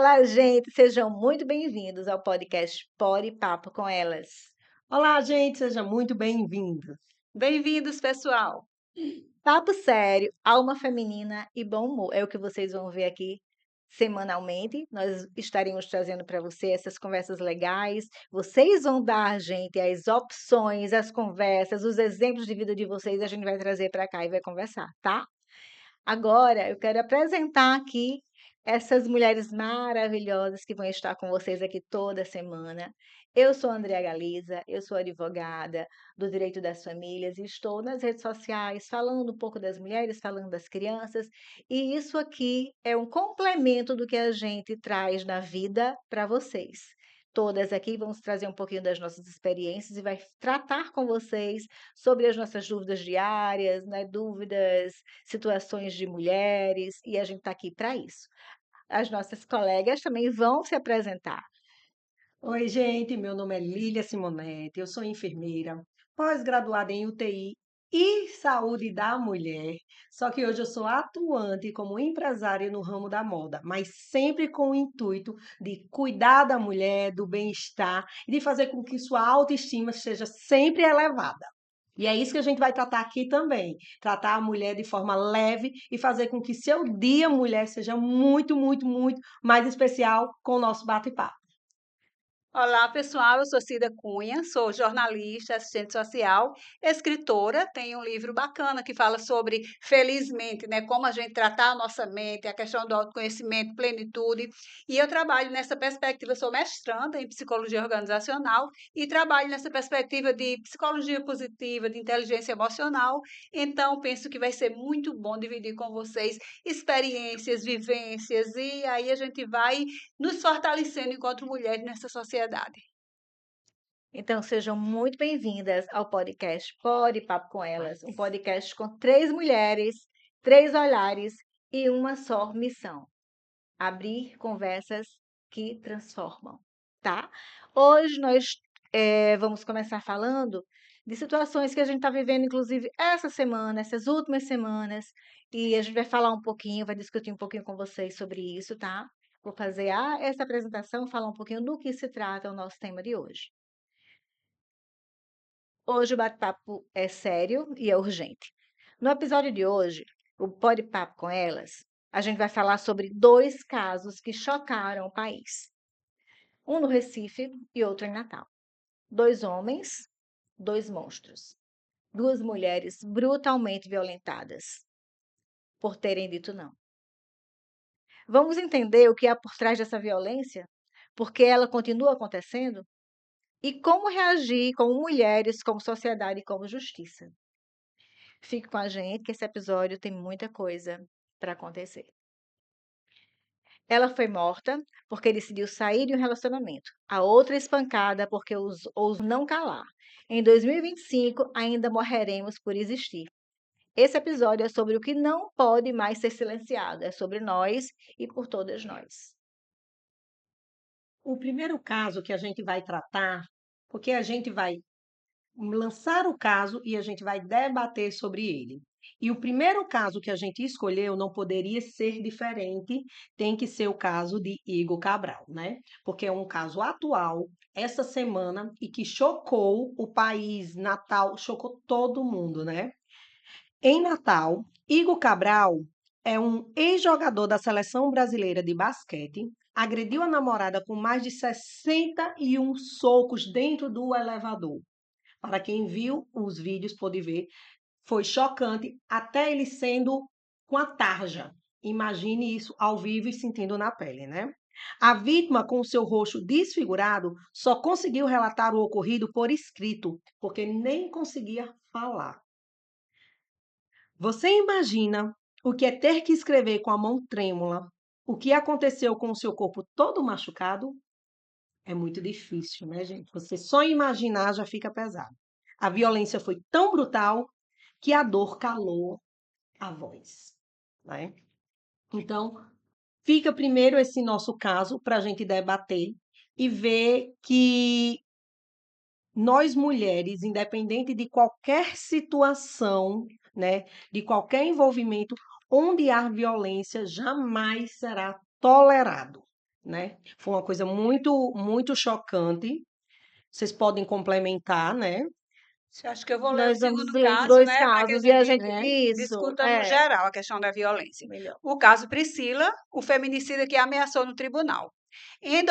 Olá, gente, sejam muito bem-vindos ao podcast Pode Papo com Elas. Olá, gente, seja muito bem-vindo. Bem-vindos, pessoal! Papo sério, alma feminina e bom humor é o que vocês vão ver aqui semanalmente. Nós estaremos trazendo para você essas conversas legais. Vocês vão dar, gente, as opções, as conversas, os exemplos de vida de vocês, a gente vai trazer para cá e vai conversar, tá? Agora, eu quero apresentar aqui essas mulheres maravilhosas que vão estar com vocês aqui toda semana. Eu sou Andréa Galiza, eu sou advogada do direito das famílias e estou nas redes sociais falando um pouco das mulheres, falando das crianças, e isso aqui é um complemento do que a gente traz na vida para vocês. Todas aqui vamos trazer um pouquinho das nossas experiências e vai tratar com vocês sobre as nossas dúvidas diárias, né, dúvidas, situações de mulheres, e a gente está aqui para isso. As nossas colegas também vão se apresentar. Oi, gente, meu nome é Lília Simonetti, eu sou enfermeira, pós-graduada em UTI e saúde da mulher. Só que hoje eu sou atuante como empresária no ramo da moda, mas sempre com o intuito de cuidar da mulher, do bem-estar e de fazer com que sua autoestima seja sempre elevada. E é isso que a gente vai tratar aqui também. Tratar a mulher de forma leve e fazer com que seu dia, mulher, seja muito, muito, muito mais especial com o nosso bate-papo. Olá, pessoal. Eu sou Cida Cunha, sou jornalista, assistente social, escritora. Tenho um livro bacana que fala sobre, felizmente, né, como a gente tratar a nossa mente, a questão do autoconhecimento, plenitude. E eu trabalho nessa perspectiva, eu sou mestranda em psicologia organizacional e trabalho nessa perspectiva de psicologia positiva, de inteligência emocional. Então, penso que vai ser muito bom dividir com vocês experiências, vivências, e aí a gente vai nos fortalecendo enquanto mulheres nessa sociedade. Então, sejam muito bem-vindas ao podcast Pode Papo com Elas, um podcast com três mulheres, três olhares e uma só missão: abrir conversas que transformam, tá? Hoje nós vamos começar falando de situações que a gente está vivendo, inclusive essa semana, essas últimas semanas, e a gente vai falar um pouquinho, vai discutir um pouquinho com vocês sobre isso, tá? Vou fazer essa apresentação, falar um pouquinho do que se trata o nosso tema de hoje. Hoje o bate-papo é sério e é urgente. No episódio de hoje, o Pode Papo com Elas, a gente vai falar sobre dois casos que chocaram o país. Um no Recife e outro em Natal. Dois homens, dois monstros. Duas mulheres brutalmente violentadas por terem dito não. Vamos entender o que há por trás dessa violência? Por que ela continua acontecendo? E como reagir como mulheres, como sociedade e como justiça. Fique com a gente que esse episódio tem muita coisa para acontecer. Ela foi morta porque decidiu sair de um relacionamento. A outra espancada porque ousou não calar. Em 2025, ainda morreremos por existir. Esse episódio é sobre o que não pode mais ser silenciado. É sobre nós e por todas nós. O primeiro caso que a gente vai tratar, porque a gente vai lançar o caso e a gente vai debater sobre ele. E o primeiro caso que a gente escolheu não poderia ser diferente, tem que ser o caso de Igor Cabral, né? Porque é um caso atual, essa semana, e que chocou o país, Natal, chocou todo mundo, né? Em Natal, Igor Cabral é um ex-jogador da seleção brasileira de basquete, agrediu a namorada com mais de 61 socos dentro do elevador. Para quem viu os vídeos pôde ver, foi chocante, até ele sendo com a tarja. Imagine isso ao vivo e sentindo na pele, né? A vítima, com o seu rosto desfigurado, só conseguiu relatar o ocorrido por escrito, porque nem conseguia falar. Você imagina o que é ter que escrever com a mão trêmula o que aconteceu com o seu corpo todo machucado? É muito difícil, né, gente? Você só imaginar já fica pesado. A violência foi tão brutal que a dor calou a voz, né? Então, fica primeiro esse nosso caso para a gente debater e ver que nós mulheres, independente de qualquer situação, né, de qualquer envolvimento, onde há violência, jamais será tolerado. né? Foi uma coisa muito chocante. Vocês podem complementar, né? Acho que eu vou ler o Nós vamos segundo ler os caso, 2 né, para que a casos e a gente gente É. isso, discuta no geral a questão da violência. melhor. O caso Priscila, o feminicida que ameaçou no tribunal. Em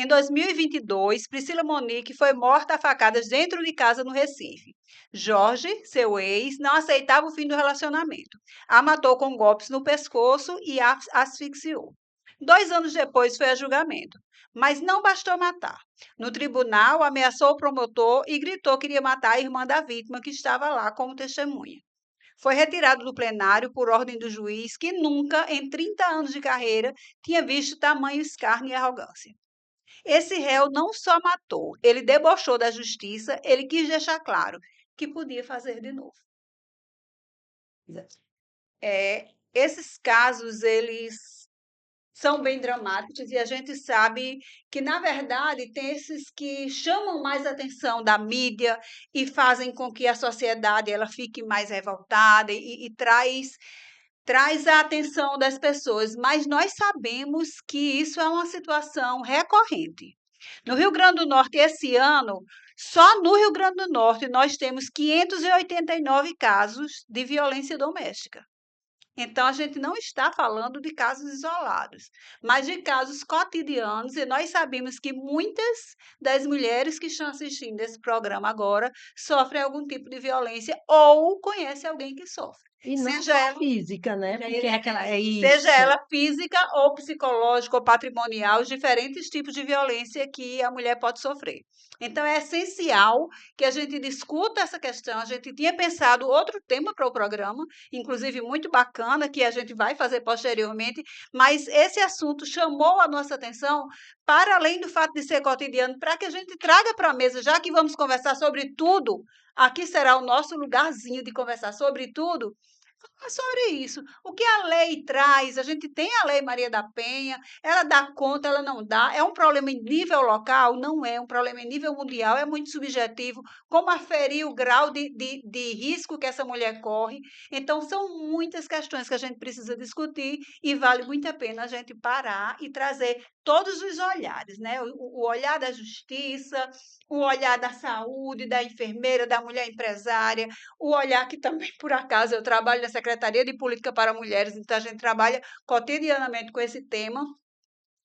2022, Priscila Monique foi morta a facadas dentro de casa no Recife. Jorge, seu ex, não aceitava o fim do relacionamento. A matou com golpes no pescoço e a asfixiou. 2 anos depois foi a julgamento, mas não bastou matar. No tribunal, ameaçou o promotor e gritou que iria matar a irmã da vítima, que estava lá como testemunha. Foi retirado do plenário por ordem do juiz, que nunca, em 30 anos de carreira, tinha visto tamanho escárnio e arrogância. Esse réu não só matou, ele debochou da justiça, ele quis deixar claro que podia fazer de novo. Esses casos, eles são bem dramáticos e a gente sabe que, na verdade, tem esses que chamam mais atenção da mídia e fazem com que a sociedade ela fique mais revoltada e traz a atenção das pessoas, mas nós sabemos que isso é uma situação recorrente. No Rio Grande do Norte, esse ano, só no Rio Grande do Norte, nós temos 589 casos de violência doméstica. Então, a gente não está falando de casos isolados, mas de casos cotidianos, e nós sabemos que muitas das mulheres que estão assistindo esse programa agora sofrem algum tipo de violência ou conhecem alguém que sofre. E não Seja só ela física, né? Porque é aquela, é Seja isso. ela física ou psicológica ou patrimonial, os diferentes tipos de violência que a mulher pode sofrer. Então, é essencial que a gente discuta essa questão. A gente tinha pensado outro tema para o programa, inclusive muito bacana, que a gente vai fazer posteriormente, mas esse assunto chamou a nossa atenção para além do fato de ser cotidiano, para que a gente traga para a mesa, já que vamos conversar sobre tudo, aqui será o nosso lugarzinho de conversar sobre tudo. É sobre isso. O que a lei traz, a gente tem a Lei Maria da Penha, ela dá conta, ela não dá. É um problema em nível local? Não é. Um problema em nível mundial, é muito subjetivo. Como aferir o grau de risco que essa mulher corre? Então, são muitas questões que a gente precisa discutir e vale muito a pena a gente parar e trazer todos os olhares, né? O olhar da justiça, o olhar da saúde, da enfermeira, da mulher empresária, o olhar que também, por acaso, eu trabalho na Secretaria de Política para Mulheres, então a gente trabalha cotidianamente com esse tema.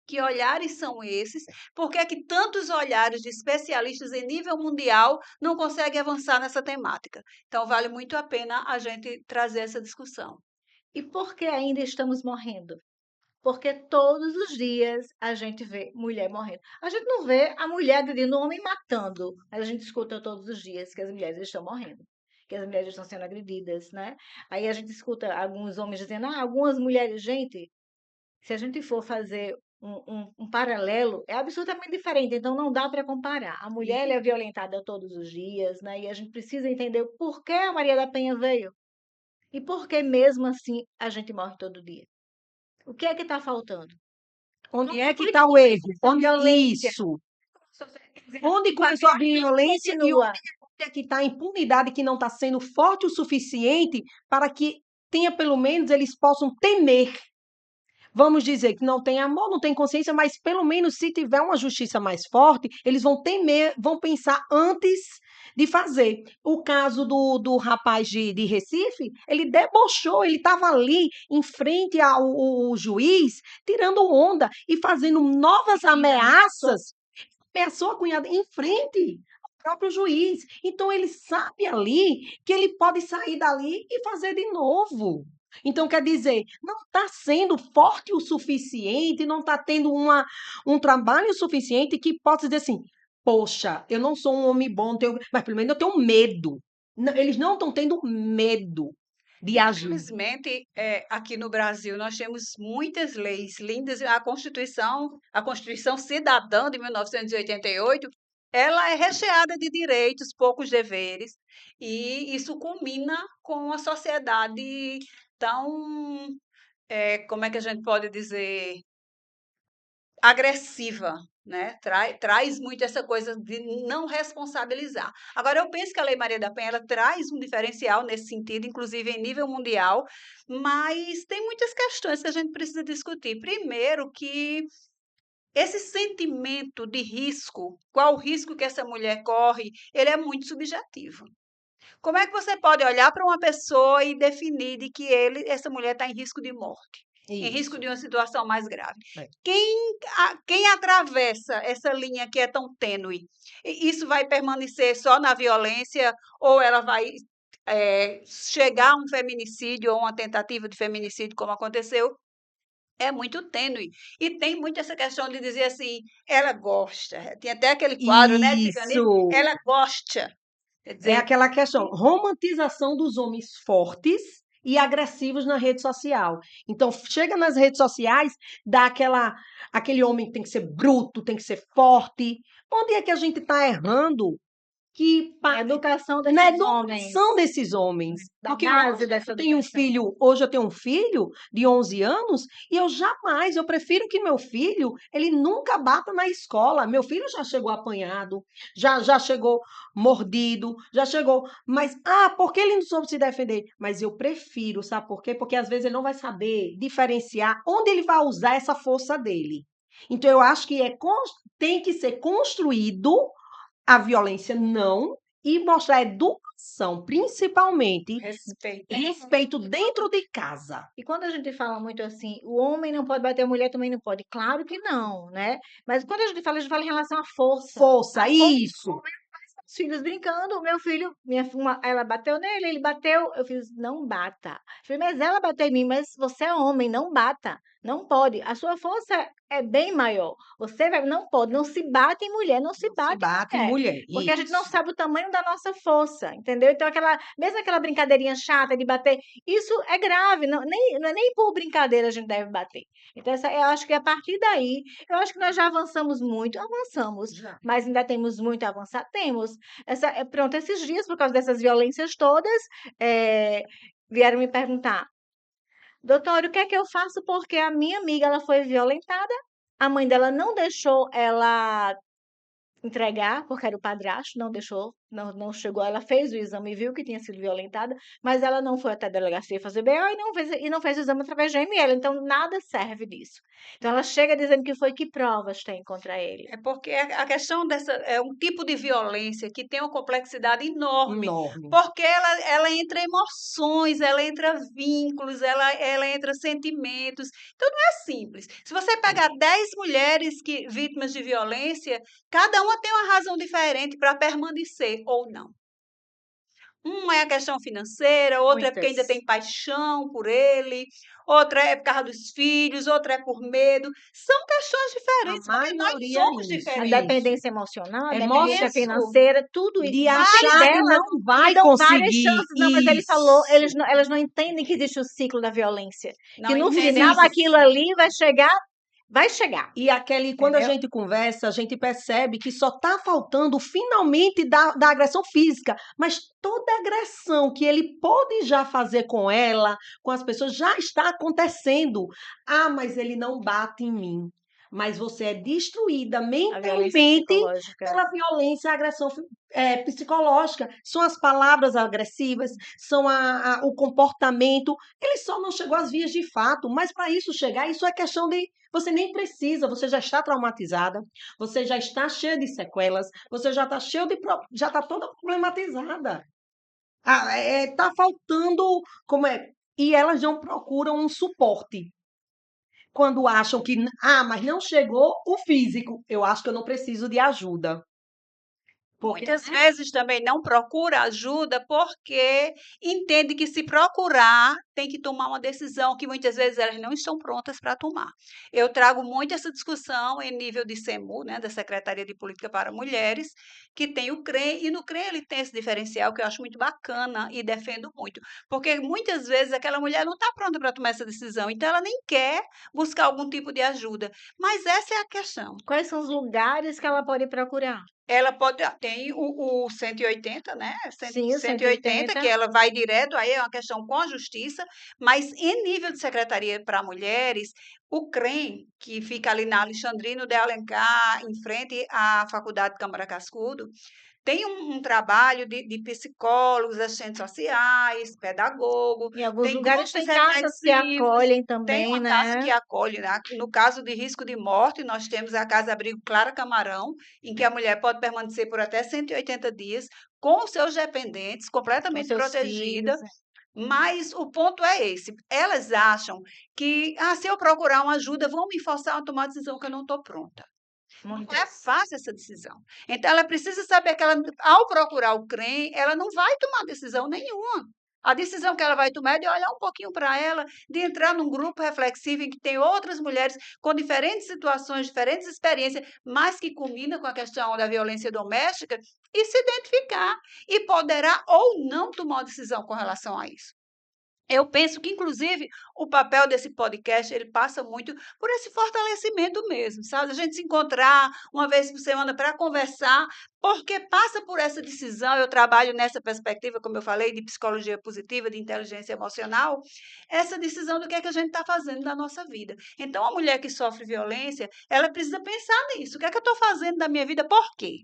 Que olhares são esses? Por que é que tantos olhares de especialistas em nível mundial não conseguem avançar nessa temática? Então, vale muito a pena a gente trazer essa discussão. E por que ainda estamos morrendo? Porque todos os dias a gente vê mulher morrendo. A gente não vê a mulher agredindo o homem matando, mas a gente escuta todos os dias que as mulheres estão morrendo, que as mulheres estão sendo agredidas, né? Aí a gente escuta alguns homens dizendo, algumas mulheres, gente, se a gente for fazer um paralelo, é absolutamente diferente, então não dá para comparar. A mulher ela é violentada todos os dias, né? E a gente precisa entender o porquê a Maria da Penha veio e por que mesmo assim a gente morre todo dia. O que é que está faltando? Onde Como é que foi está que o erro? começou essa Onde violência? isso? Onde começou a violência e Continua. onde é que está a impunidade que não está sendo forte o suficiente para que tenha pelo menos eles possam temer. Vamos dizer que não tem amor, não tem consciência, mas pelo menos se tiver uma justiça mais forte, eles vão temer, vão pensar antes de fazer. O caso do rapaz de Recife, ele debochou, ele estava ali em frente ao juiz, tirando onda e fazendo novas ameaças. Ameaçou a cunhada em frente ao próprio juiz. Então ele sabe ali que ele pode sair dali e fazer de novo. Então, quer dizer, não está sendo forte o suficiente, não está tendo um trabalho suficiente que possa dizer assim: poxa, eu não sou um homem bom, mas pelo menos eu tenho medo. Eles não estão tendo medo de agir. Infelizmente, aqui no Brasil, nós temos muitas leis lindas. A Constituição Cidadã de 1988, ela é recheada de direitos, poucos deveres, e isso culmina com a sociedade tão, como é que a gente pode dizer, agressiva, né? Traz muito essa coisa de não responsabilizar. Agora, eu penso que a Lei Maria da Penha ela traz um diferencial nesse sentido, inclusive em nível mundial, mas tem muitas questões que a gente precisa discutir. Primeiro, que esse sentimento de risco, qual o risco que essa mulher corre, ele é muito subjetivo. Como é que você pode olhar para uma pessoa e definir de que essa mulher está em risco de morte, em risco Isso. de uma situação mais grave? É. Quem atravessa essa linha que é tão tênue, isso vai permanecer só na violência ou ela vai chegar a um feminicídio ou uma tentativa de feminicídio, como aconteceu? É muito tênue. E tem muito essa questão de dizer assim, ela gosta. Tem até aquele quadro, né, de Picanista, Isso. ela gosta. Quer É dizer, aquela questão, romantização dos homens fortes e agressivos na rede social. Então, chega nas redes sociais, dá aquele homem que tem que ser bruto, tem que ser forte. Onde é que a gente está errando? Que A educação na desses homens, educação desses homens. da Porque base dessa educação. hoje eu tenho um filho de 11 anos e eu prefiro que meu filho, ele nunca bata na escola. Meu filho já chegou apanhado, já chegou mordido, já chegou, mas porque ele não soube se defender? Mas eu prefiro, sabe por quê? Porque às vezes ele não vai saber diferenciar onde ele vai usar essa força dele. Então eu acho que tem que ser construído a violência não, e mostrar educação, principalmente respeito. respeito dentro de casa. E quando a gente fala muito assim, o homem não pode bater, a mulher também não pode. Claro que não, né? Mas quando a gente fala em relação à força. Força, isso. Os filhos brincando, o meu filho, ela bateu nele, ele bateu, eu fiz, não bata. Eu falei, mas ela bateu em mim, mas você é homem, não bata, não pode. A sua força é bem maior. Você não pode, não se bate em mulher, não se Se bate bate em mulher. mulher, Porque a gente não isso. sabe o tamanho da nossa força, entendeu? Então, mesmo aquela brincadeirinha chata de bater, isso é grave, não é nem por brincadeira a gente deve bater. Então, eu acho que a partir daí, eu acho que nós já avançamos muito, avançamos, Já. mas ainda temos muito a avançar, temos. Pronto, esses dias, por causa dessas violências todas, vieram me perguntar, doutor, o que é que eu faço porque a minha amiga ela foi violentada, a mãe dela não deixou ela entregar, porque era o padrasto, não deixou, não chegou. Ela fez o exame e viu que tinha sido violentada, mas ela não foi até a delegacia fazer BO e não fez o exame através de ML. Então, nada serve disso. Então, ela chega dizendo que foi que provas tem contra ele. É porque a questão dessa é um tipo de violência que tem uma complexidade enorme, Enorme. porque ela entra emoções, ela entra vínculos, ela entra sentimentos. Então não é simples. Se você pegar 10 mulheres vítimas de violência, cada uma tem uma razão diferente para permanecer ou não. Uma é a questão financeira, outra é porque ainda Muitas. tem paixão por ele, outra é por causa dos filhos, outra é por medo. São questões diferentes, A porque nós maioria é somos isso, A diferentes. dependência emocional, a dependência Emoção. Isso. financeira, tudo isso. De Várias achar que delas não me vai dão várias conseguir chances. Não, mas ele falou, isso. elas não entendem que existe o ciclo da violência. Não Que no entendem final isso. aquilo ali vai chegar. E quando a Entendeu? gente conversa, a gente percebe que só está faltando finalmente da agressão física, mas toda agressão que ele pode já fazer com ela, com as pessoas, já está acontecendo. Mas ele não bate em mim. Mas você é destruída A violência mentalmente psicológica. pela violência e agressão psicológica. São as palavras agressivas, são o comportamento. Ele só não chegou às vias de fato, mas para isso chegar, isso é questão de você nem precisa, você já está traumatizada, você já está cheia de sequelas, você já está já está toda problematizada. Tá faltando e elas não procuram um suporte. Quando acham que, mas não chegou o físico, eu acho que eu não preciso de ajuda. Porque Muitas vezes também não procura ajuda porque entende que se procurar tem que tomar uma decisão que muitas vezes elas não estão prontas para tomar. Eu trago muito essa discussão em nível de SEMU, né, da Secretaria de Política para Mulheres, que tem o CREM, e no CREM ele tem esse diferencial que eu acho muito bacana e defendo muito, porque muitas vezes aquela mulher não está pronta para tomar essa decisão, então ela nem quer buscar algum tipo de ajuda. Mas essa é a questão. Quais são os lugares que ela pode procurar? Ela tem o 180, né? Sim, o 180, que 180. ela vai direto, aí é uma questão com a justiça, mas em nível de secretaria para mulheres, O CREM, que fica ali na Alexandrino de Alencar, em frente à Faculdade Câmara Cascudo, tem um trabalho de psicólogos, assistentes sociais, pedagogo, Em alguns tem lugares grupos tem casas que reflexivos, acolhem tem também, uma casa né? que acolhe, né? No caso de risco de morte, nós temos a Casa Abrigo Clara Camarão, em que a mulher pode permanecer por até 180 dias com os seus dependentes, Com completamente seus protegida, filhos. mas o ponto é esse. Elas acham que, se eu procurar uma ajuda, vão me forçar a tomar uma decisão que eu não estou pronta. Não é Muitas. fácil essa decisão. Então, ela precisa saber que ela, ao procurar o CREM, ela não vai tomar decisão nenhuma. A decisão que ela vai tomar é de olhar um pouquinho para ela, de entrar num grupo reflexivo em que tem outras mulheres com diferentes situações, diferentes experiências, mas que combinam com a questão da violência doméstica e se identificar e poderá ou não tomar uma decisão com relação a isso. Eu penso que, inclusive, o papel desse podcast, ele passa muito por esse fortalecimento mesmo, sabe? A gente se encontrar uma vez por semana para conversar, porque passa por essa decisão. Eu trabalho nessa perspectiva, como eu falei, de psicologia positiva, de inteligência emocional, essa decisão do que é que a gente está fazendo na nossa vida. Então, a mulher que sofre violência, ela precisa pensar nisso. O que é que eu estou fazendo da minha vida? Por quê?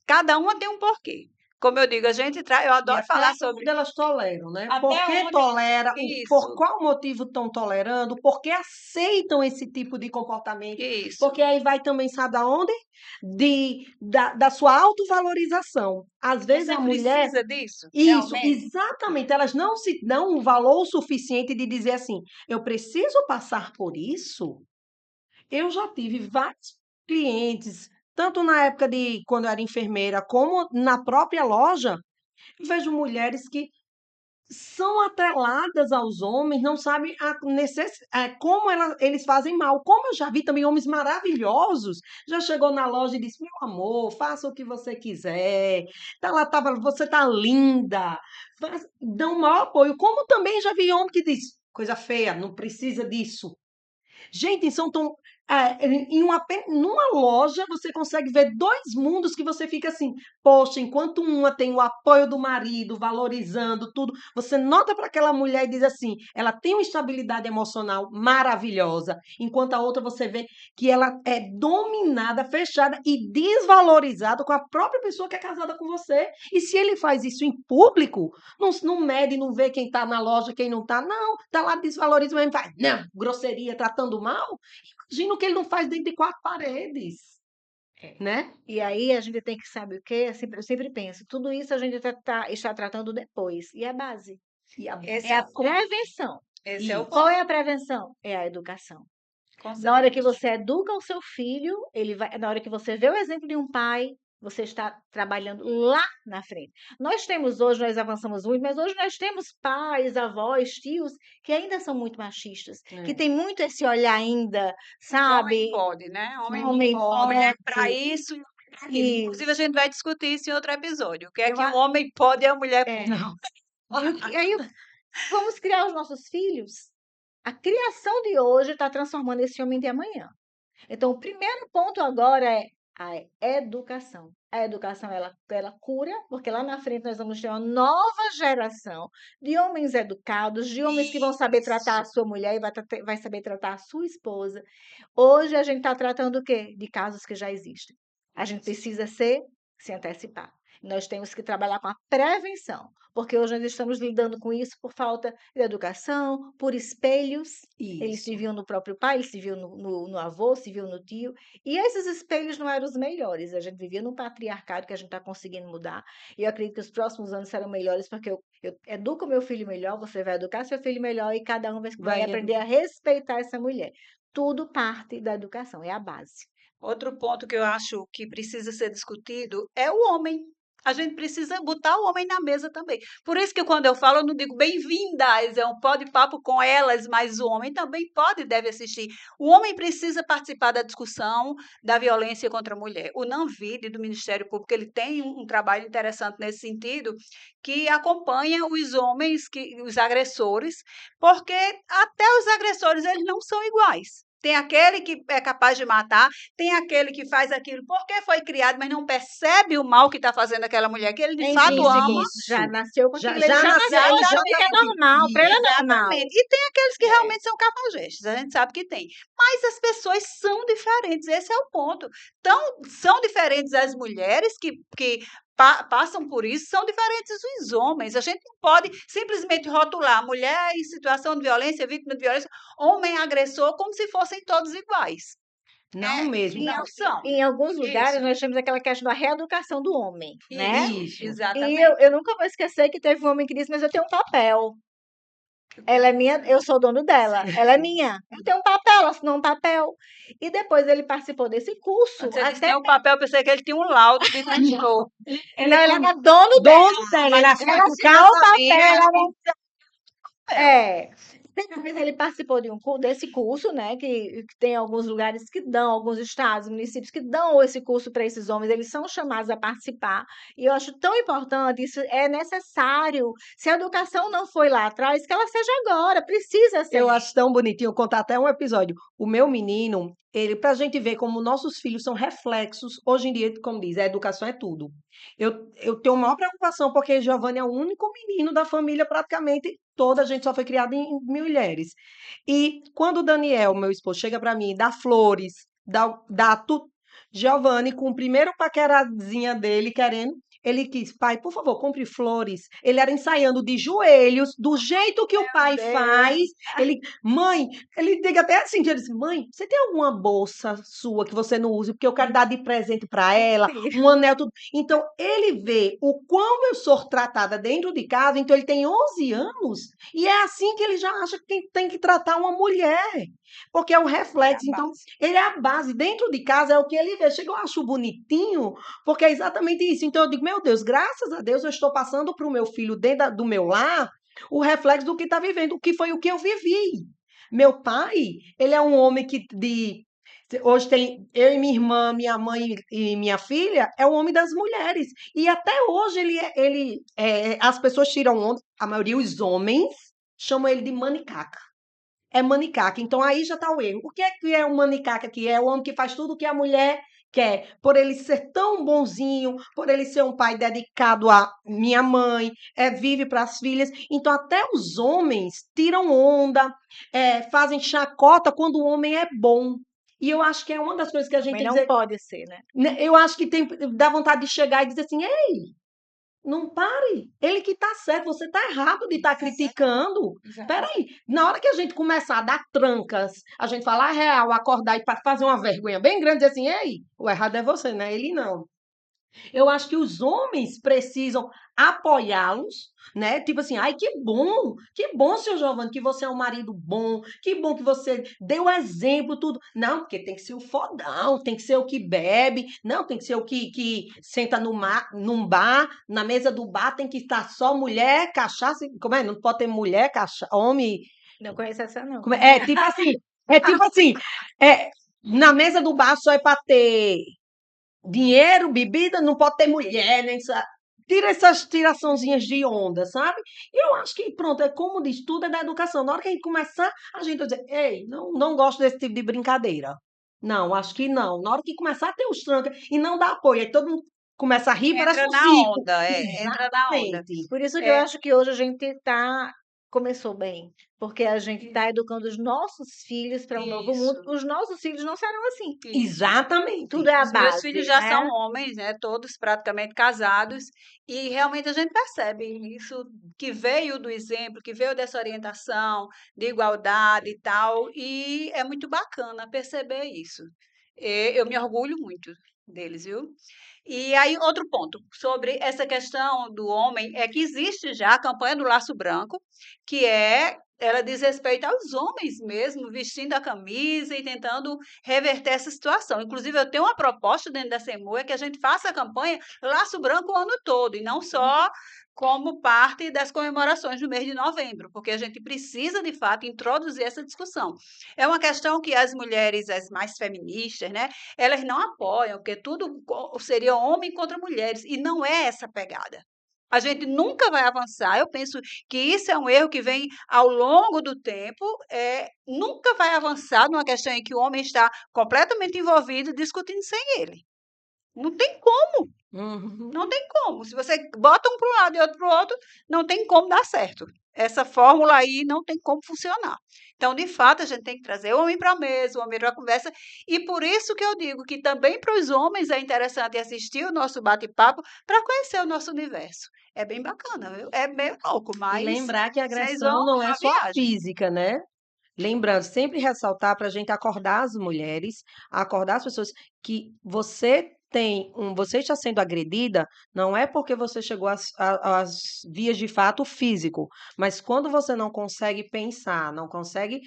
Cada uma tem um porquê. Como eu digo, eu E adoro falar até sobre onde elas toleram, né? Por até que onde tolera, por isso. qual motivo estão tolerando, por que aceitam esse tipo de comportamento? Isso. Porque aí vai também, sabe aonde? Da sua autovalorização. Às vezes Você a mulher, precisa disso, isso, realmente? exatamente, elas não se dão um valor suficiente de dizer assim, eu preciso passar por isso. Eu já tive vários clientes, tanto na época de quando eu era enfermeira, como na própria loja, vejo mulheres que são atreladas aos homens, não sabem como eles fazem mal. Como eu já vi também homens maravilhosos, já chegou na loja e disse: Meu amor, faça o que você quiser. Tá lá, você tá linda. Dão maior apoio. Como também já vi homem que diz: Coisa feia, não precisa disso. Gente, são tão. Numa loja você consegue ver dois mundos que você fica assim, poxa, enquanto uma tem o apoio do marido, valorizando tudo, você nota para aquela mulher e diz assim, ela tem uma estabilidade emocional maravilhosa, enquanto a outra você vê que ela é dominada, fechada e desvalorizada com a própria pessoa que é casada com você. E se ele faz isso em público, não mede, não vê quem está na loja, quem não está, não, está lá desvaloriza mesmo, faz, não, grosseria, tratando mal. Imagina o que ele não faz dentro de quatro paredes, É. né? E aí a gente tem que saber o quê? Eu sempre penso, tudo isso a gente está tratando depois. E a base? E Esse É é a o ponto. prevenção. Esse é o Qual ponto. é a prevenção? É a educação. Com Na hora que certeza. você educa o seu filho, ele vai, na hora que você vê o exemplo de um pai, você está trabalhando lá na frente. Nós avançamos muito, mas hoje nós temos pais, avós, tios que ainda são muito machistas, que É. tem muito esse olhar ainda, Homem sabe? pode, né? Homem Homem a mulher é para pode. isso e o homem é para aquilo. Inclusive, a Isso. gente vai discutir isso em outro episódio. O que é Eu, que o a- homem pode e a mulher é. pode. Não. E aí vamos criar os nossos filhos. A criação de hoje está transformando esse homem de amanhã. Então, o primeiro ponto agora é a educação. A educação ela cura, porque lá na frente nós vamos ter uma nova geração de homens educados, de homens que vão saber tratar a Isso. sua mulher e vai saber tratar a sua esposa. Hoje a gente está tratando o quê? De casos que já existem. A gente precisa se antecipar. Nós temos que trabalhar com a prevenção, porque hoje nós estamos lidando com isso por falta de educação, por espelhos. Eles se Isso. viam no próprio pai, eles se viam no avô, se viam no tio. E esses espelhos não eram os melhores. A gente vivia num patriarcado que a gente está conseguindo mudar. E eu acredito que os próximos anos serão melhores, porque eu educo meu filho melhor, você vai educar seu filho melhor e cada um vai Vai aprender a educar. respeitar essa mulher. Tudo parte da educação, é a base. Outro ponto que eu acho que precisa ser discutido é o homem. A gente precisa botar o homem na mesa também. Por isso que quando eu falo, eu não digo bem-vindas, é um pode-papo com elas, mas o homem também pode e deve assistir. O homem precisa participar da discussão da violência contra a mulher. O NANVID, do Ministério Público, ele tem um trabalho interessante nesse sentido, que acompanha os homens, os agressores, porque até os agressores, eles não são iguais. Tem aquele que é capaz de matar, tem aquele que faz aquilo porque foi criado, mas não percebe o mal que está fazendo aquela mulher, que ele de fato ama. Já nasceu com aquilo, ele Já já nasceu, nasceu achando que é exatamente. normal, para ele é normal. Exatamente. E tem aqueles que É. realmente são cafajestes, a gente sabe que tem. Mas as pessoas são diferentes, esse é o ponto. Então, são diferentes as mulheres que passam por isso, são diferentes os homens. A gente não pode simplesmente rotular mulher em situação de violência, vítima de violência, homem agressor, como se fossem todos iguais. Não mesmo. Não são. Em alguns lugares, Isso. nós temos aquela questão da reeducação do homem, né? Isso. E Exatamente. eu nunca vou esquecer que teve um homem que disse, mas eu tenho um papel. Ela é minha, eu sou o dono dela, ela é minha. Eu tenho um papel, ela assinou um papel. E depois ele participou desse curso, Quando você disse até tem um papel, eu pensei que ele tinha um laudo de transtorno. ele era dono dela. Dono dela, ele assinou Ela com assinou o casa papel, dele. ela não é. Depois ele participou desse curso, né? Que tem alguns lugares que dão, alguns estados, municípios que dão esse curso para esses homens, eles são chamados a participar. E eu acho tão importante, isso é necessário. Se a educação não foi lá atrás, que ela seja agora, precisa ser. Eu acho tão bonitinho contar até um episódio. O meu menino, ele, pra gente ver como nossos filhos são reflexos, hoje em dia, como diz, a educação é tudo. Eu tenho maior preocupação, porque Giovanni é o único menino da família, praticamente toda a gente só foi criada em mulheres. E quando o Daniel, meu esposo, chega para mim, dá flores, dá tudo. Giovanni, com o primeiro paquerazinha dele, querendo, ele quis, pai, por favor, compre flores. Ele era ensaiando de joelhos, do jeito que o pai Deus. faz. Ele, mãe, ele diga até assim, ele disse, mãe, você tem alguma bolsa sua que você não use, porque eu quero dar de presente para ela, um anel, tudo. Então, ele vê o quão eu sou tratada dentro de casa, então ele tem 11 anos, e é assim que ele já acha que tem que tratar uma mulher, porque é o reflexo. Então, ele é a base. Dentro de casa é o que ele vê. Chega, eu acho bonitinho, porque é exatamente isso. Então, eu digo, meu Deus, graças a Deus eu estou passando para o meu filho, dentro do meu lar, o reflexo do que está vivendo, o que foi o que eu vivi. Meu pai, ele é um homem hoje tem eu e minha irmã, minha mãe e minha filha, é o homem das mulheres. E até hoje as pessoas tiram onda, a maioria, os homens, chamam ele de manicaca. É manicaca. Então aí já está o erro. O que é um manicaca aqui? É o homem que faz tudo o que a mulher quer. Por ele ser tão bonzinho, por ele ser um pai dedicado à minha mãe, vive para as filhas. Então até os homens tiram onda, fazem chacota quando o homem é bom. E eu acho que é uma das coisas que a gente Mas tem que não dizer. pode ser, né? Eu acho que dá vontade de chegar e dizer assim: ei, não pare. Ele que está certo, você está errado de estar criticando. Espera aí. Na hora que a gente começar a dar trancas, a gente falar a real, acordar e fazer uma vergonha bem grande, dizer assim, ei, o errado é você, não é ele não. Eu acho que os homens precisam apoiá-los, né? Tipo assim, ai, que bom, seu Giovanni, que você é um marido bom, que bom que você deu exemplo, tudo. Não, porque tem que ser o fodão, tem que ser o que bebe, não, tem que ser o que senta num bar, na mesa do bar tem que estar só mulher, cachaça, como é? Não pode ter mulher, cachaça, homem. Não conheço essa, não. É tipo assim, na mesa do bar só é para ter dinheiro, bebida, não pode ter mulher, nem tira essas tiraçãozinhas de onda, sabe? E eu acho que, pronto, é como diz, tudo é da educação. Na hora que a gente começar, a gente vai dizer, ei, não gosto desse tipo de brincadeira. Não, acho que não. Na hora que começar a ter os trancas e não dá apoio, aí todo mundo começa a rir, parece Entra um na ciclo. onda, entra na onda. Exatamente. Por isso que eu É, acho que hoje a gente começou bem, porque a gente está educando os nossos filhos para um novo mundo. isso, Os nossos filhos não serão assim. isso. Exatamente. Tudo é a Os meus base, filhos já né? são homens, né? Todos praticamente casados, e realmente a gente percebe isso que veio do exemplo, que veio dessa orientação de igualdade e tal, e é muito bacana perceber isso. Eu me orgulho muito deles, viu? E aí, outro ponto sobre essa questão do homem é que existe já a campanha do Laço Branco, ela diz respeito aos homens mesmo, vestindo a camisa e tentando reverter essa situação. Inclusive, eu tenho uma proposta dentro da SEMUE que a gente faça a campanha Laço Branco o ano todo, e não só como parte das comemorações do mês de novembro, porque a gente precisa, de fato, introduzir essa discussão. É uma questão que as mulheres, as mais feministas, né, elas não apoiam, porque tudo seria homem contra mulheres, e não é essa pegada. A gente nunca vai avançar. Eu penso que isso é um erro que vem ao longo do tempo. Nunca vai avançar numa questão em que o homem está completamente envolvido discutindo sem ele. Não tem como, Uhum. não tem como. Se você bota um para um lado e outro para o outro, não tem como dar certo. Essa fórmula aí não tem como funcionar. Então, de fato, a gente tem que trazer o homem para a mesa, o homem para a conversa, e por isso que eu digo que também para os homens é interessante assistir o nosso bate-papo para conhecer o nosso universo. É bem bacana, viu? É meio louco, E mas lembrar que a vocês vão agressão não é à só a viagem. física, né? Lembrando, sempre ressaltar para a gente acordar as mulheres, acordar as pessoas que você está sendo agredida, não é porque você chegou às vias de fato físico, mas quando você não consegue pensar, não consegue,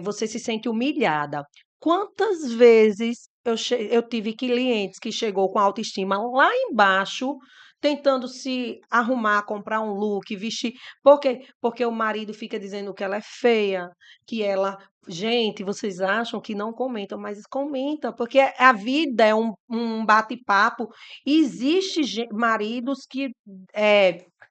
você se sente humilhada. Quantas vezes eu tive clientes que chegou com a autoestima lá embaixo, tentando se arrumar, comprar um look, vestir, porque o marido fica dizendo que ela é feia, que ela. Gente, vocês acham que não comentam, mas comentam, porque a vida é um bate-papo. E existe maridos que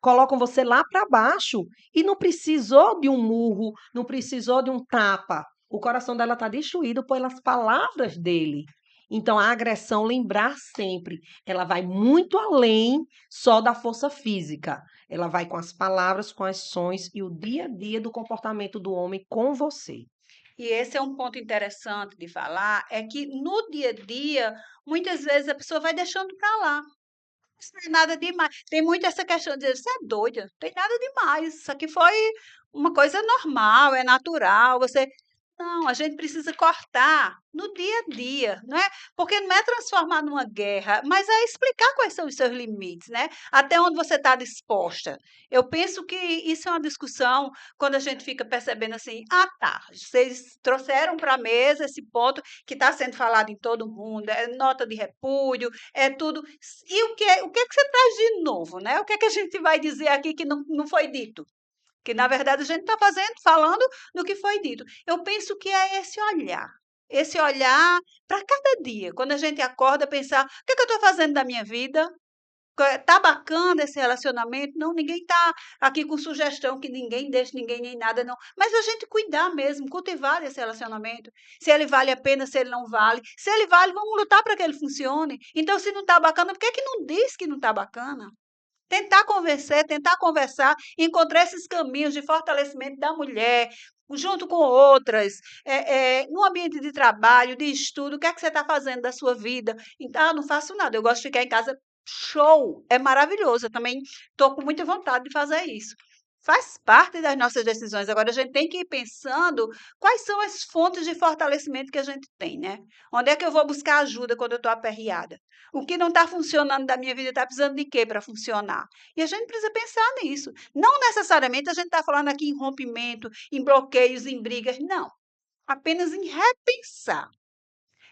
colocam você lá para baixo e não precisou de um murro, não precisou de um tapa. O coração dela está destruído pelas palavras dele. Então, a agressão, lembrar sempre, ela vai muito além só da força física. Ela vai com as palavras, com as ações e o dia a dia do comportamento do homem com você. E esse é um ponto interessante de falar, é que no dia a dia, muitas vezes a pessoa vai deixando para lá. Isso não é nada demais. Tem muito essa questão de dizer, você é doida, não tem nada demais. Isso aqui foi uma coisa normal, é natural. Você. Não, a gente precisa cortar no dia a dia, não é? Porque não é transformar numa guerra, mas é explicar quais são os seus limites, né? Até onde você está disposta. Eu penso que isso é uma discussão quando a gente fica percebendo assim, ah, tá, vocês trouxeram para a mesa esse ponto que está sendo falado em todo mundo, é nota de repúdio, é tudo. E o que você traz de novo, né? O que é que a gente vai dizer aqui que não foi dito? Que na verdade a gente está falando do que foi dito. Eu penso que é esse olhar para cada dia. Quando a gente acorda, pensar: o que é que eu estou fazendo da minha vida? Tá bacana esse relacionamento? Não, ninguém está aqui com sugestão que ninguém deixe ninguém nem nada, não. Mas a gente cuidar mesmo, cultivar esse relacionamento. Se ele vale a pena, se ele não vale. Se ele vale, vamos lutar para que ele funcione. Então, se não está bacana, por que é que não diz que não está bacana? Tentar convencer, tentar conversar, encontrar esses caminhos de fortalecimento da mulher, junto com outras, no ambiente de trabalho, de estudo, o que é que você está fazendo da sua vida? Então, não faço nada, eu gosto de ficar em casa, show, é maravilhoso, eu também estou com muita vontade de fazer isso. Faz parte das nossas decisões. Agora, a gente tem que ir pensando quais são as fontes de fortalecimento que a gente tem, né? Onde é que eu vou buscar ajuda quando eu estou aperreada? O que não está funcionando da minha vida está precisando de quê para funcionar? E a gente precisa pensar nisso. Não necessariamente a gente está falando aqui em rompimento, em bloqueios, em brigas, não. Apenas em repensar.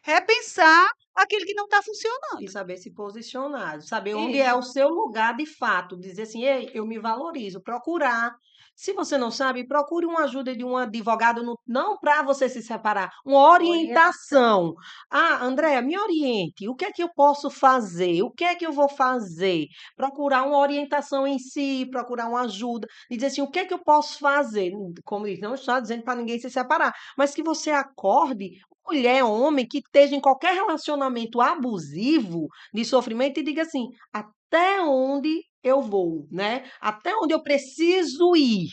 Repensar aquilo que não está E funcionando. saber se posicionar, saber onde é Isso. o seu lugar de fato, dizer assim, ei, eu me valorizo, procurar. Se você não sabe, procure uma ajuda de um advogado, não para você se separar, uma Orientação. orientação. Ah, Andréa, me oriente, o que é que eu posso fazer? O que é que eu vou fazer? Procurar uma orientação em si, procurar uma ajuda, e dizer assim, o que é que eu posso fazer? Como diz, não está dizendo para ninguém se separar, mas que você acorde mulher, homem, que esteja em qualquer relacionamento abusivo, de sofrimento, e diga assim: até onde eu vou, né? Até onde eu preciso ir.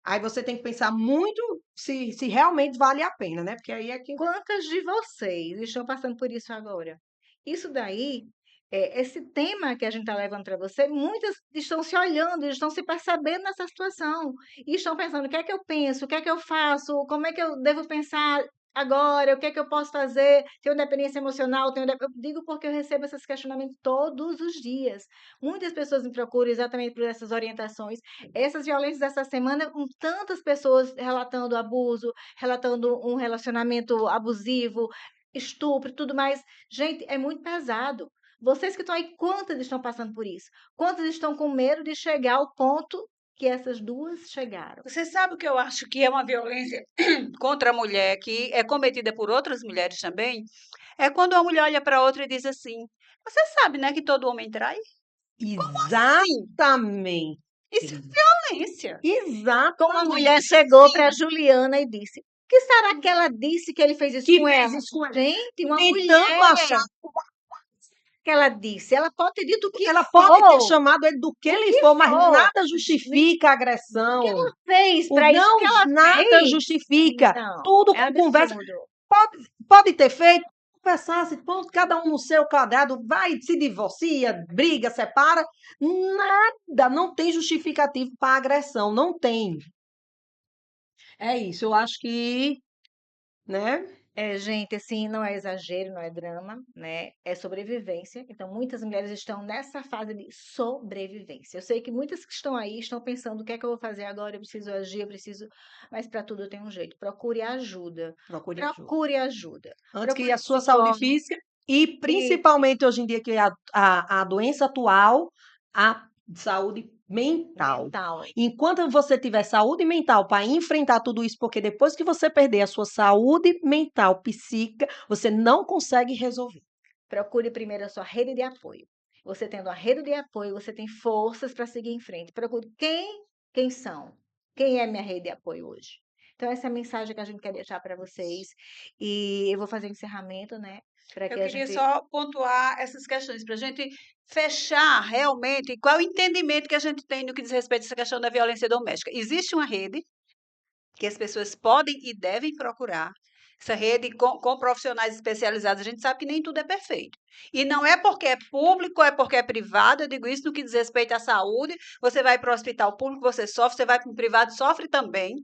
Aí você tem que pensar muito se realmente vale a pena, né? Porque aí é que. Quantas de vocês estão passando por isso agora? Isso daí, esse tema que a gente está levando para você, muitas estão se olhando, estão se percebendo nessa situação e estão pensando: o que é que eu penso, o que é que eu faço, como é que eu devo pensar agora, o que é que eu posso fazer? Tenho dependência emocional, eu digo porque eu recebo esses questionamentos todos os dias. Muitas pessoas me procuram exatamente por essas orientações. Essas violências dessa semana, com tantas pessoas relatando abuso, relatando um relacionamento abusivo, estupro, tudo mais. Gente, é muito pesado. Vocês que estão aí, quantas estão passando por isso? Quantas estão com medo de chegar ao ponto que essas duas chegaram? Você sabe o que eu acho que é uma violência contra a mulher, que é cometida por outras mulheres também? É quando a mulher olha para outra e diz assim: você sabe, né, que todo homem trai? Exatamente. Isso é violência. Como a Exatamente. mulher chegou para Juliana e disse: que será que ela disse que ele fez isso Que com fez ela? isso com ela. Gente, uma Tentando mulher achar, que ela disse. Ela pode ter dito o que ela pode ter for, chamado ele do que o ele que for, mas for. nada justifica a O que agressão. ela fez O para isso? O não, que ela nada fez? justifica. Não, Tudo é com conversa. absurdo. Pode ter feito, conversasse, ponto, cada um no seu quadrado, vai, se divorcia, briga, separa. Nada, não tem justificativo para agressão, não tem. É isso, eu acho que, né? Gente, assim, não é exagero, não é drama, né? É sobrevivência. Então, muitas mulheres estão nessa fase de sobrevivência. Eu sei que muitas que estão aí estão pensando: o que é que eu vou fazer agora? Eu preciso agir, eu preciso. Mas para tudo tem um jeito. Procure ajuda. Procure ajuda. Procure ajuda. Antes que Procure a sua saúde psicólogo. física e principalmente hoje em dia que a doença atual, a saúde mental. Mental. Enquanto você tiver saúde mental para enfrentar tudo isso, porque depois que você perder a sua saúde mental, psíquica, você não consegue resolver. Procure primeiro a sua rede de apoio. Você tendo a rede de apoio, você tem forças para seguir em frente. Procure quem são? Quem é minha rede de apoio hoje? Então, essa é a mensagem que a gente quer deixar para vocês. E eu vou fazer encerramento, né? Para que Eu a queria gente. só pontuar essas questões para a gente fechar realmente qual é o entendimento que a gente tem no que diz respeito a essa questão da violência doméstica. Existe uma rede que as pessoas podem e devem procurar. Essa rede com profissionais especializados, a gente sabe que nem tudo é perfeito. E não é porque é público, é porque é privado. Eu digo isso no que diz respeito à saúde. Você vai para o hospital público, você sofre, você vai para o privado, sofre também.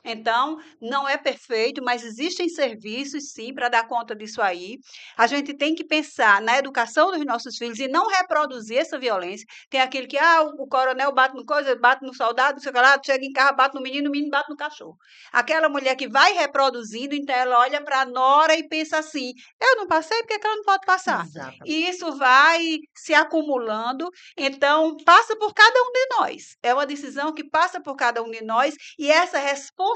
Então, não é perfeito, mas existem serviços, sim, para dar conta disso aí. A gente tem que pensar na educação dos nossos filhos e não reproduzir essa violência. Tem aquele que, o coronel bate no coisa, bate no soldado, não sei o que lá, chega em casa, bate no menino, o menino bate no cachorro. Aquela mulher que vai reproduzindo, então ela olha para a nora e pensa assim: eu não passei, por que que ela não pode passar? Exatamente. E isso vai se acumulando. Então, passa por cada um de nós. É uma decisão que passa por cada um de nós e essa responsabilização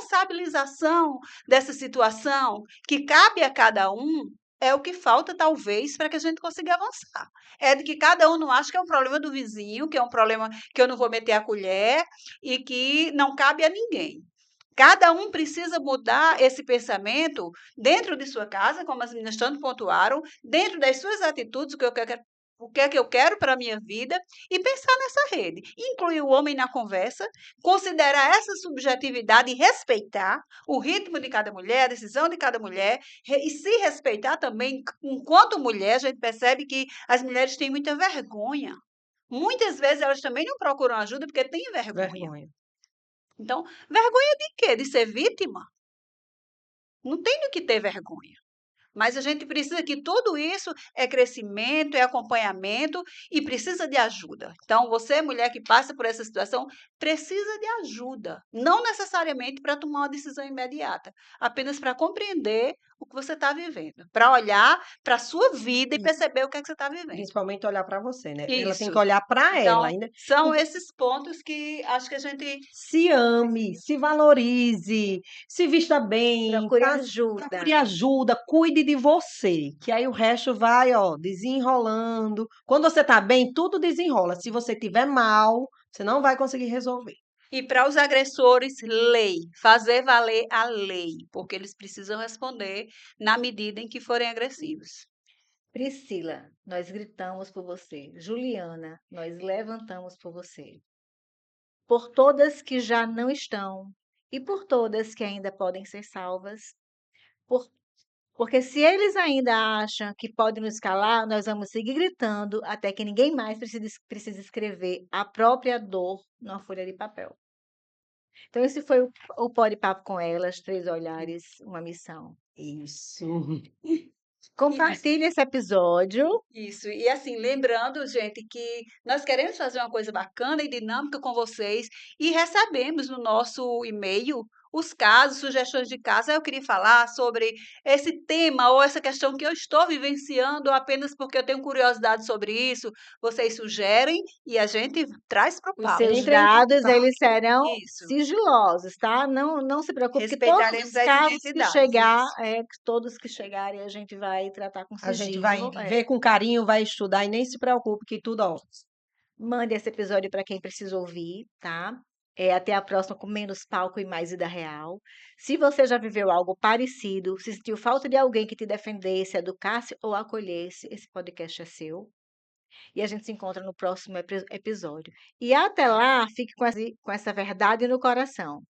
dessa situação que cabe a cada um é o que falta, talvez, para que a gente consiga avançar. É de que cada um não acha que é um problema do vizinho, que é um problema que eu não vou meter a colher e que não cabe a ninguém. Cada um precisa mudar esse pensamento dentro de sua casa, como as meninas tanto pontuaram, dentro das suas atitudes, o que é que eu quero para a minha vida, e pensar nessa rede. Incluir o homem na conversa, considerar essa subjetividade e respeitar o ritmo de cada mulher, a decisão de cada mulher, e se respeitar também, enquanto mulher, a gente percebe que as mulheres têm muita vergonha. Muitas vezes elas também não procuram ajuda porque têm vergonha. Vergonha. Então, vergonha de quê? De ser vítima? Não tem do que ter vergonha. Mas a gente precisa que tudo isso é crescimento, é acompanhamento e precisa de ajuda. Então, você, mulher que passa por essa situação, precisa de ajuda. Não necessariamente para tomar uma decisão imediata, apenas para compreender o que você está vivendo, para olhar para a sua vida e perceber o que é que você está vivendo. Principalmente olhar para você, né? Ela tem Isso. que olhar para Então, ela ainda. são esses pontos que acho que a gente Se ame, se valorize, se vista bem, Procure ajuda. procure ajuda, cuide de você, que aí o resto vai, ó, desenrolando. Quando você tá bem, tudo desenrola. Se você tiver mal, você não vai conseguir resolver. E para os agressores, lei, fazer valer a lei, porque eles precisam responder na medida em que forem agressivos. Priscila, nós gritamos por você. Juliana, nós levantamos por você. Por todas que já não estão e por todas que ainda podem ser salvas. Porque se eles ainda acham que podem nos calar, nós vamos seguir gritando até que ninguém mais precise escrever a própria dor numa folha de papel. Então, esse foi o Pode Papo com Elas, 3 olhares, uma missão. Isso. Compartilhe esse episódio. Isso, e assim, lembrando, gente, que nós queremos fazer uma coisa bacana e dinâmica com vocês e recebemos no nosso e-mail os casos, sugestões de casos. Eu queria falar sobre esse tema ou essa questão que eu estou vivenciando apenas porque eu tenho curiosidade sobre isso. Vocês sugerem e a gente traz para o Os pauta. seus Entre em dados, contato. eles serão Isso. sigilosos, tá? Não se preocupe, que todos Respeitaremos os as casos que identidades. chegar, Isso. todos que chegarem, a gente vai tratar com A gente vai sigilo. ver com carinho, vai estudar e nem se preocupe que tudo, ó, Mande esse episódio para quem precisa ouvir, tá? Até a próxima com menos palco e mais vida real. Se você já viveu algo parecido, se sentiu falta de alguém que te defendesse, educasse ou acolhesse, esse podcast é seu. E a gente se encontra no próximo episódio. E até lá, fique com essa verdade no coração.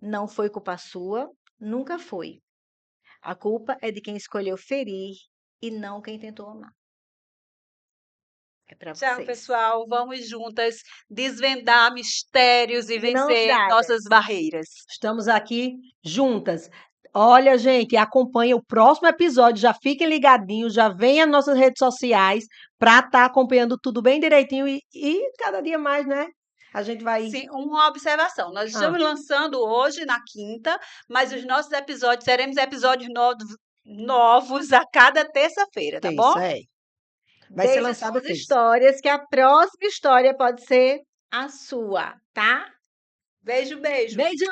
Não foi culpa sua, nunca foi. A culpa é de quem escolheu ferir e não quem tentou amar. É para Tchau, vocês. pessoal. Vamos juntas desvendar mistérios e De mãos vencer dadas. nossas barreiras. Estamos aqui juntas. Olha, gente, acompanha o próximo episódio. Já fiquem ligadinhos, já venham nas nossas redes sociais para estar acompanhando tudo bem direitinho e cada dia mais, né? A gente vai. Sim, uma observação. Nós Ah, estamos lançando hoje, na quinta, mas os nossos episódios, teremos episódios novos a cada terça-feira, tá bom? terça, é. Vai ser Deixe lançado suas terça. histórias, que a próxima história pode ser a sua, tá? Beijo, beijo. Beijo!